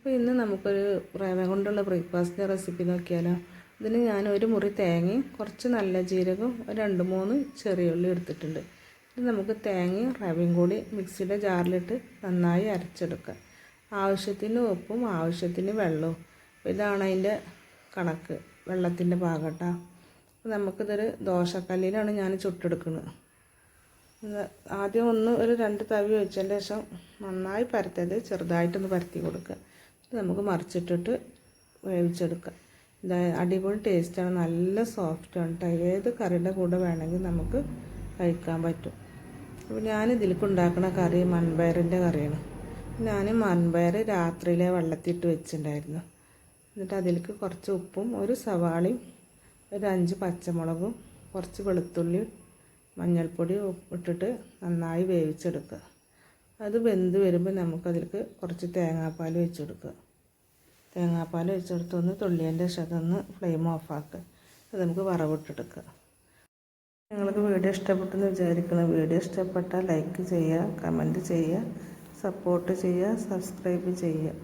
അപ്പോൾ ഇന്ന് നമുക്കൊരു റവ കൊണ്ടുള്ള ബ്രേക്ക്ഫാസ്റ്റിൻ്റെ റെസിപ്പി നോക്കിയാലോ. ഇതിന് ഞാൻ ഒരു മുറി തേങ്ങയും കുറച്ച് നല്ല ജീരകവും ഒരു 2-3 ചെറിയ ഉള്ളി എടുത്തിട്ടുണ്ട്. ഇത് നമുക്ക് തേങ്ങയും റവയും കൂടി മിക്സിയുടെ ജാറിലിട്ട് നന്നായി അരച്ചെടുക്കാം. ആവശ്യത്തിന് ഉപ്പും ആവശ്യത്തിന് വെള്ളവും. ഇതാണ് അതിൻ്റെ കണക്ക്, വെള്ളത്തിൻ്റെ പാകട്ടോ. അപ്പോൾ നമുക്കിതൊരു ദോശക്കല്ലിലാണ് ഞാൻ ചുട്ടെടുക്കുന്നത്. ആദ്യം ഒരു 2 തവി വെച്ചതിന് ശേഷം നന്നായി പരത്തത് ചെറുതായിട്ടൊന്ന് പരത്തി കൊടുക്കുക. നമുക്ക് മറിച്ചിട്ടിട്ട് വേവിച്ചെടുക്കാം. അടിപൊളി ടേസ്റ്റാണ്, നല്ല സോഫ്റ്റാണ് കേട്ടോ. ഏത് കറിയുടെ കൂടെ വേണമെങ്കിൽ നമുക്ക് കഴിക്കാൻ പറ്റും. അപ്പോൾ ഞാൻ ഇതിലേക്ക് ഉണ്ടാക്കുന്ന കറി മൺപയറിൻ്റെ കറിയാണ്. ഞാൻ മൺപയർ രാത്രിയിലെ വെള്ളത്തിയിട്ട് വെച്ചിട്ടുണ്ടായിരുന്നു. എന്നിട്ട് അതിലേക്ക് കുറച്ച് ഉപ്പും ഒരു സവാളയും ഒരു 5 പച്ചമുളകും കുറച്ച് വെളുത്തുള്ളി മഞ്ഞൾപ്പൊടി ഇട്ടിട്ട് നന്നായി വേവിച്ചെടുക്കുക. അത് വെന്ത് വരുമ്പോൾ നമുക്കതിലേക്ക് കുറച്ച് തേങ്ങാപ്പാൽ വെച്ചെടുക്കുക. തേങ്ങാപ്പാൽ വെച്ചെടുത്തൊന്ന് തുള്ളിയതിൻ്റെ ശേഷം അതൊന്ന് ഫ്ലെയിം ഓഫാക്കുക. അത് നമുക്ക് വറവിട്ടെടുക്കുക. നിങ്ങൾക്ക് വീഡിയോ ഇഷ്ടപ്പെട്ടെന്ന് വിചാരിക്കണം. വീഡിയോ ഇഷ്ടപ്പെട്ടാൽ ലൈക്ക് ചെയ്യുക, കമൻറ്റ് ചെയ്യുക, സപ്പോർട്ട് ചെയ്യുക, സബ്സ്ക്രൈബ് ചെയ്യുക.